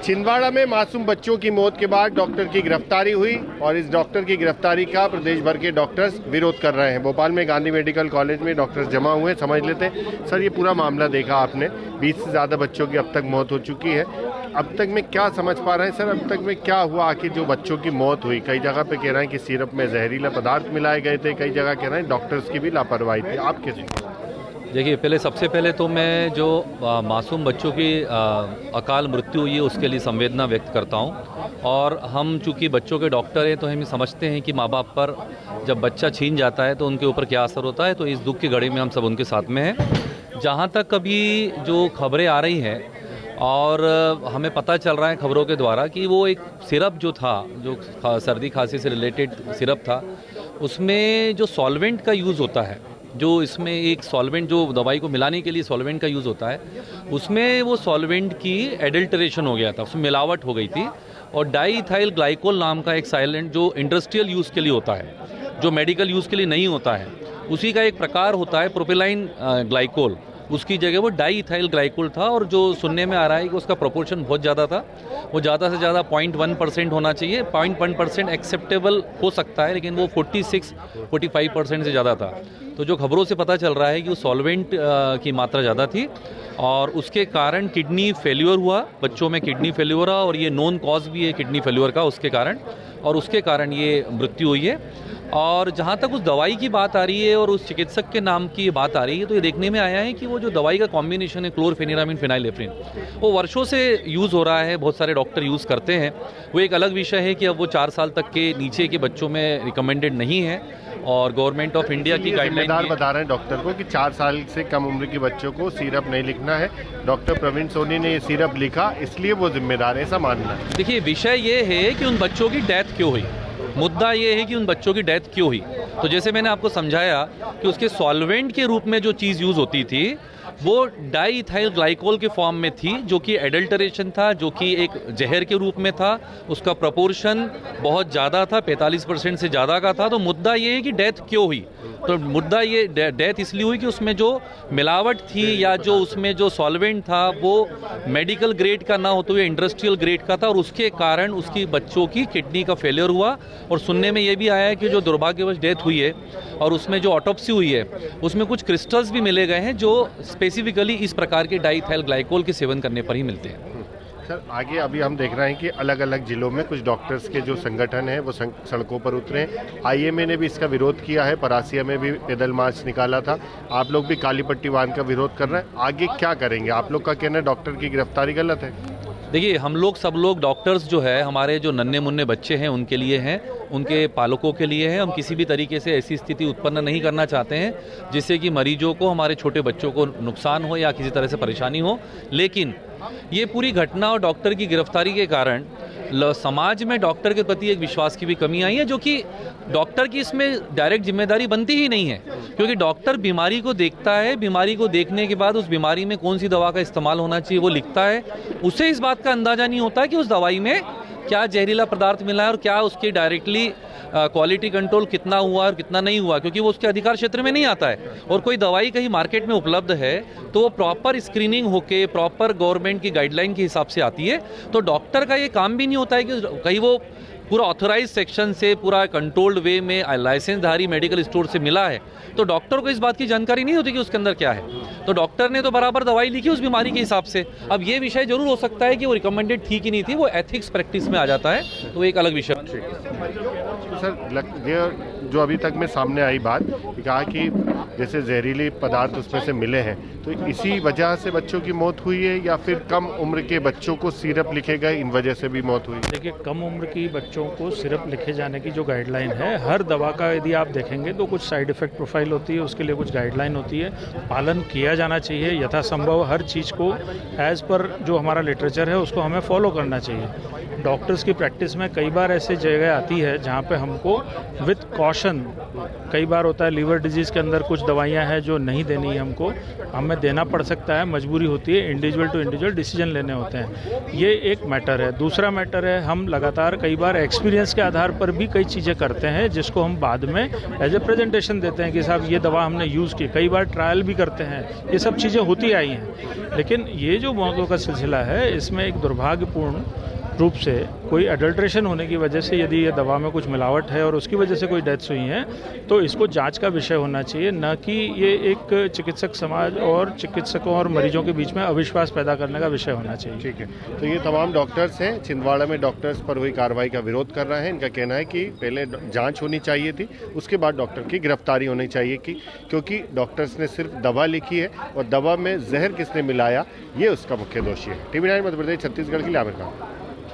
छिंदवाड़ा में मासूम बच्चों की मौत के बाद डॉक्टर की गिरफ्तारी हुई और इस डॉक्टर की गिरफ्तारी का प्रदेश भर के डॉक्टर्स विरोध कर रहे हैं। भोपाल में गांधी मेडिकल कॉलेज में डॉक्टर्स जमा हुए। समझ लेते हैं सर, ये पूरा मामला देखा आपने, 20 से ज़्यादा बच्चों की अब तक मौत हो चुकी है। अब तक में क्या समझ पा रहे हैं सर, अब तक में क्या हुआ आखिर जो बच्चों की मौत हुई? कई जगह पे कह रहे हैं कि सिरप में जहरीला पदार्थ मिलाए गए थे, कई जगह कह रहे हैं डॉक्टर्स की भी लापरवाही थी। आप कैसे? देखिए, सबसे पहले तो मैं जो मासूम बच्चों की अकाल मृत्यु हुई है उसके लिए संवेदना व्यक्त करता हूं। और हम चूँकि बच्चों के डॉक्टर हैं तो हम समझते हैं कि माँ बाप पर जब बच्चा छीन जाता है तो उनके ऊपर क्या असर होता है। तो इस दुख की घड़ी में हम सब उनके साथ में हैं। जहाँ तक अभी जो खबरें आ रही हैं और हमें पता चल रहा है खबरों के द्वारा कि वो एक सिरप जो था, जो सर्दी खांसी से रिलेटेड सिरप था, उसमें जो सॉल्वेंट का यूज़ होता है, जो इसमें एक सॉल्वेंट जो दवाई को मिलाने के लिए सॉल्वेंट का यूज़ होता है, उसमें वो सॉल्वेंट की एडल्टरेशन हो गया था, उसमें मिलावट हो गई थी। और डाईइथाइल ग्लाइकोल नाम का एक साइलेंट जो इंडस्ट्रियल यूज़ के लिए होता है, जो मेडिकल यूज़ के लिए नहीं होता है, उसी का एक प्रकार होता है प्रोपिलाइन ग्लाइकोल। उसकी जगह वो डाईइथाइल ग्लाइकोल था। और जो सुनने में आ रहा है कि उसका प्रोपोर्शन बहुत ज़्यादा था, वो ज़्यादा से ज़्यादा 0.1% होना चाहिए। 0.1% एक्सेप्टेबल हो सकता है, लेकिन वो 46-45% से ज़्यादा था। तो जो खबरों से पता चल रहा है कि वो सॉल्वेंट की मात्रा ज़्यादा थी और उसके कारण किडनी फेल्योर हुआ, बच्चों में किडनी फेल्योर हुआ। और ये नोन कॉज भी है किडनी फेल्योर का उसके कारण, और उसके कारण ये मृत्यु हुई है। और जहाँ तक उस दवाई की बात आ रही है और उस चिकित्सक के नाम की बात आ रही है, तो ये देखने में आया है कि वो जो दवाई का कॉम्बिनेशन है क्लोरफेनिरामिन फिनाइलेफ्रिन, वो वर्षों से यूज़ हो रहा है, बहुत सारे डॉक्टर यूज़ करते हैं। वो एक अलग विषय है कि अब वो 4 साल तक के नीचे के बच्चों में रिकमेंडेड नहीं है। और गवर्नमेंट ऑफ इंडिया की गाइडलाइन बता रहे हैं डॉक्टर को कि 4 साल से कम उम्र के बच्चों को सिरप नहीं लिखना है। डॉक्टर प्रवीण सोनी ने ये सिरप लिखा, इसलिए वो जिम्मेदार है, ऐसा मानना है। देखिए, विषय ये है कि उन बच्चों की डेथ क्यों हुई, मुद्दा ये है कि उन बच्चों की डेथ क्यों हुई। तो जैसे मैंने आपको समझाया कि उसके सॉल्वेंट के रूप में जो चीज़ यूज़ होती थी वो डाईइथाइल ग्लाइकोल के फॉर्म में थी, जो कि एडल्टरेशन था, जो कि एक जहर के रूप में था। उसका प्रोपोर्शन बहुत ज़्यादा था, 45% से ज़्यादा का था। तो मुद्दा ये है कि डेथ क्यों हुई। तो मुद्दा ये डेथ इसलिए हुई कि उसमें जो मिलावट थी या जो उसमें जो सॉल्वेंट था वो मेडिकल ग्रेड का ना होते हुए इंडस्ट्रियल ग्रेड का था, और उसके कारण उसकी बच्चों की किडनी का फेलियर हुआ। और सुनने में ये भी आया है कि जो दुर्भाग्यवश डेथ हुई है और उसमें जो ऑटोप्सी हुई है उसमें कुछ क्रिस्टल्स भी मिले गए हैं जो स्पेसिफिकली इस प्रकार के डाईइथाइल ग्लाइकोल के सेवन करने पर ही मिलते हैं। सर, आगे अभी हम देख रहे हैं कि अलग अलग जिलों में कुछ डॉक्टर्स के जो संगठन हैं वो सड़कों पर उतरे हैं। आईएमए ने भी इसका विरोध किया है, परासिया में भी पैदल मार्च निकाला था। आप लोग भी काली पट्टी बांध का विरोध कर रहे हैं, आगे क्या करेंगे? आप लोग का कहना है डॉक्टर की गिरफ्तारी गलत है। देखिए, हम लोग सब लोग डॉक्टर्स जो है, हमारे जो नन्हे मुन्ने बच्चे हैं उनके लिए हैं, उनके पालकों के लिए हैं। हम किसी भी तरीके से ऐसी स्थिति उत्पन्न नहीं करना चाहते हैं जिससे कि मरीजों को, हमारे छोटे बच्चों को नुकसान हो या किसी तरह से परेशानी हो। लेकिन ये पूरी घटना और डॉक्टर की गिरफ्तारी के कारण समाज में डॉक्टर के प्रति एक विश्वास की भी कमी आई है, जो कि डॉक्टर की इसमें डायरेक्ट जिम्मेदारी बनती ही नहीं है। क्योंकि डॉक्टर बीमारी को देखता है, बीमारी को देखने के बाद उस बीमारी में कौन सी दवा का इस्तेमाल होना चाहिए वो लिखता है। उसे इस बात का अंदाजा नहीं होता कि उस दवाई में क्या जहरीला पदार्थ मिला है और क्या उसकी डायरेक्टली क्वालिटी कंट्रोल कितना हुआ और कितना नहीं हुआ, क्योंकि वो उसके अधिकार क्षेत्र में नहीं आता है। और कोई दवाई कहीं मार्केट में उपलब्ध है तो वो प्रॉपर स्क्रीनिंग होके प्रॉपर गवर्नमेंट की गाइडलाइन के हिसाब से आती है। तो डॉक्टर का ये काम भी नहीं होता है कि कहीं वो पूरा ऑथोराइज सेक्शन से पूरा कंट्रोल्ड वे में लाइसेंसधारी मेडिकल स्टोर से मिला है, तो डॉक्टर को इस बात की जानकारी नहीं होती कि उसके अंदर क्या है। तो डॉक्टर ने तो बराबर दवाई लिखी उस बीमारी के हिसाब से। अब ये विषय जरूर हो सकता है कि वो रिकमेंडेड थी कि नहीं थी, वो एथिक्स प्रैक्टिस में आ जाता है, तो एक अलग विषय। सर, जो अभी तक में सामने आई बात, कहा कि जैसे जहरीले पदार्थ उसमें से मिले हैं, तो इसी वजह से बच्चों की मौत हुई है या फिर कम उम्र के बच्चों को सिरप लिखे गए, इन वजह से भी मौत हुई? देखिए, कम उम्र की बच्चों को सिरप लिखे जाने की जो गाइडलाइन है, हर दवा का यदि आप देखेंगे तो कुछ साइड इफेक्ट प्रोफाइल होती है, उसके लिए कुछ गाइडलाइन होती है, पालन किया जाना चाहिए। यथासंभव हर चीज़ को एज पर जो हमारा लिटरेचर है उसको हमें फॉलो करना चाहिए। डॉक्टर्स की प्रैक्टिस में कई बार ऐसी जगह आती है जहाँ पे हमको विथ कॉशन, कई बार होता है लीवर डिजीज़ के अंदर कुछ कुछ दवाइयाँ हैं जो नहीं देनी है हमको, हमें देना पड़ सकता है, मजबूरी होती है, इंडिविजुअल टू इंडिविजुअल डिसीजन लेने होते हैं। ये एक मैटर है। दूसरा मैटर है, हम लगातार कई बार एक्सपीरियंस के आधार पर भी कई चीज़ें करते हैं जिसको हम बाद में एज ए प्रेजेंटेशन देते हैं कि साहब ये दवा हमने यूज़ की। कई बार ट्रायल भी करते हैं। ये सब चीज़ें होती आई हैं। लेकिन ये जो मौतों का सिलसिला है, इसमें एक दुर्भाग्यपूर्ण रूप से कोई एडल्ट्रेशन होने की वजह से यदि ये दवा में कुछ मिलावट है और उसकी वजह से कोई डेथ्स हुई हैं, तो इसको जांच का विषय होना चाहिए, न कि ये एक चिकित्सक समाज और चिकित्सकों और मरीजों के बीच में अविश्वास पैदा करने का विषय होना चाहिए। ठीक है, तो ये तमाम डॉक्टर्स हैं, छिंदवाड़ा में डॉक्टर्स पर हुई कार्रवाई का विरोध कर रहे हैं। इनका कहना है कि पहले जाँच होनी चाहिए थी, उसके बाद डॉक्टर की गिरफ्तारी होनी चाहिए क्योंकि डॉक्टर्स ने सिर्फ दवा लिखी है और दवा में जहर किसने मिलाया, ये उसका मुख्य दोषी है। TV9 मध्य प्रदेश छत्तीसगढ़ के लिए आमिर खान।